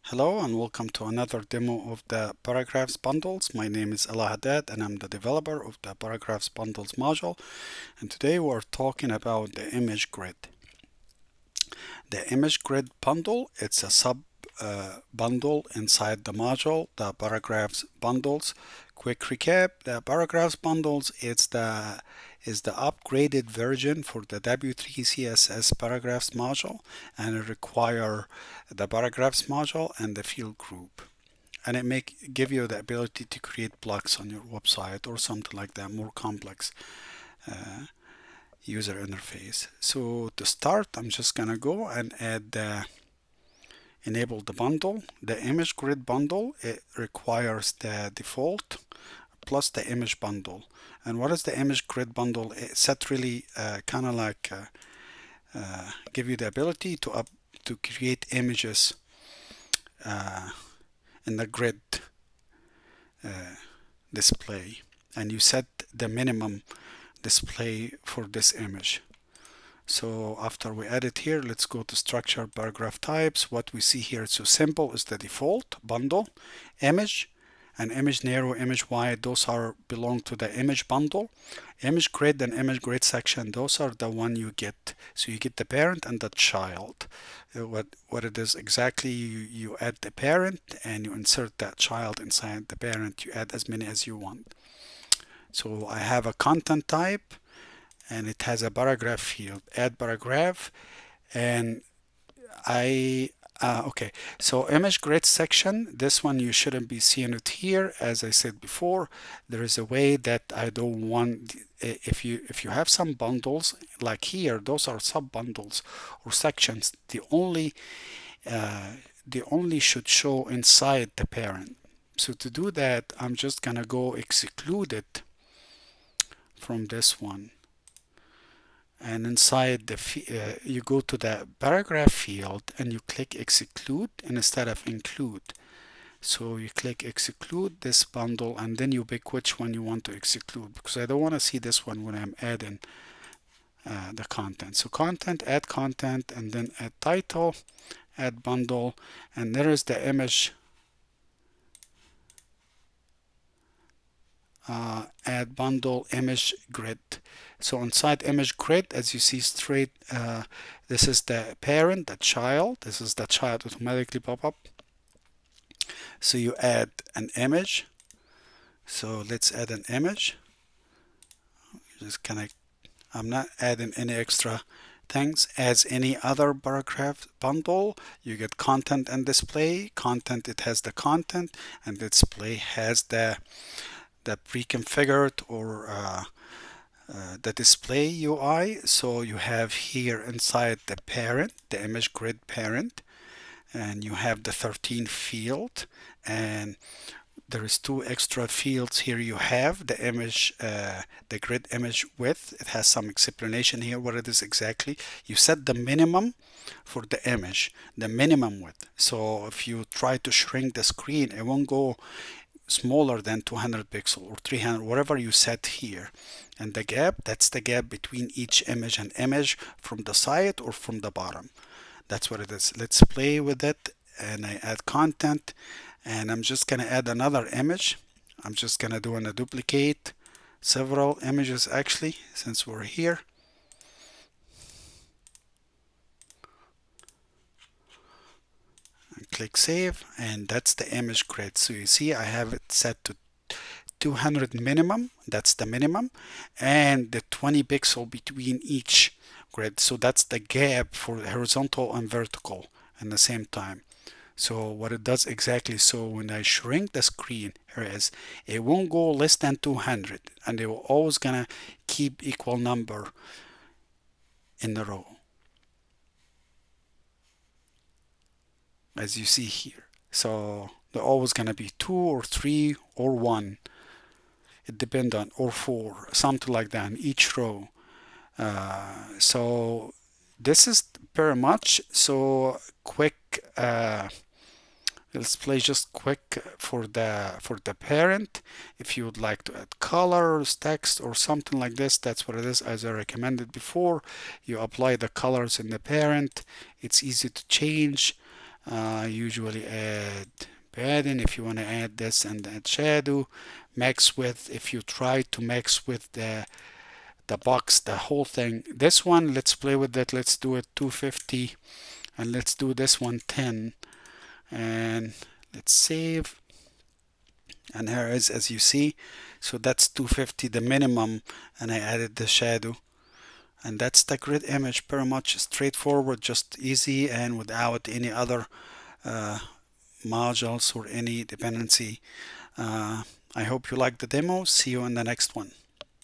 Hello and welcome to another demo of the Paragraphs Bundles. My name is Ella Haddad and I'm the developer of the Paragraphs Bundles module. And today we're talking about the image grid. The image grid bundle, it's a sub bundle inside the module, the Paragraphs Bundles. Quick recap, the Paragraphs Bundles is the upgraded version for the W3 CSS Paragraphs module, and it require the Paragraphs module and the field group. And it give you the ability to create blocks on your website or something like that, more complex user interface. So to start, I'm just gonna go and enable the bundle. The image grid bundle, it requires the default plus the image bundle. And what is the image grid bundle? It's set really kind of like give you the ability to create images in the grid display, and you set the minimum display for this image. So after we add it here, let's go to structure, paragraph types. What we see here, it's so simple, is the default bundle, image, and image narrow, image wide. Those are belong to the image bundle. Image grid and image grid section, those are the one you get. So you get the parent and the child. What it is exactly, you add the parent and you insert that child inside the parent. You add as many as you want. So I have a content type and it has a paragraph field, add paragraph, and okay, so image grid section, this one you shouldn't be seeing it here. As I said before, there is a way that I don't want, if you have some bundles like here, those are sub bundles or sections, they only should show inside the parent. So to do that, I'm just gonna go exclude it from this one. And inside you go to the paragraph field and you click exclude instead of include. So you click exclude this bundle and then you pick which one you want to exclude, because I don't want to see this one when I'm adding the content. So content, add content, and then add title, add bundle, and there is the image, add bundle image grid. So inside image grid, as you see straight, this is the parent, the child. This is the child automatically pop up. So you add an image. So let's add an image. Just connect. I'm not adding any extra things. As any other paragraph bundle, you get content and display. Content, it has the content, and display has the pre-configured or the display UI. So you have here inside the parent, the image grid parent, and you have the 13 field, and there is 2 extra fields here. You have the image, the grid image width. It has some explanation here what it is exactly. You set the minimum for the image, the minimum width. So if you try to shrink the screen, it won't go smaller than 200 pixel or 300, whatever you set here. And the gap, that's the gap between each image and image from the side or from the bottom. That's what it is. Let's play with it, and I add content, and I'm just gonna add another image. I'm just gonna do a duplicate several images actually, since we're here. And click save, and that's the image grid. So you see I have it set to 200 minimum, that's the minimum, and the 20 pixel between each grid. So that's the gap for the horizontal and vertical at the same time. So what it does exactly, so when I shrink the screen, here is, it won't go less than 200, and it will always gonna keep equal number in the row, as you see here. So they're always gonna be 2 or 3 or 1. It depends on, or 4, something like that in each row. So this is very much so quick. Let's play just quick for the parent. If you would like to add colors, text, or something like this, that's what it is. As I recommended before, you apply the colors in the parent. It's easy to change. Usually add padding if you want to add this, and add shadow. Max width if you try to max with the box, the whole thing. This one, let's play with that. Let's do it 250, and let's do this one 10, and let's save. And here is, as you see, so that's 250 the minimum, and I added the shadow. And that's the grid image, pretty much straightforward, just easy, and without any other uh, modules or any dependency. I hope you like the demo. See you in the next one.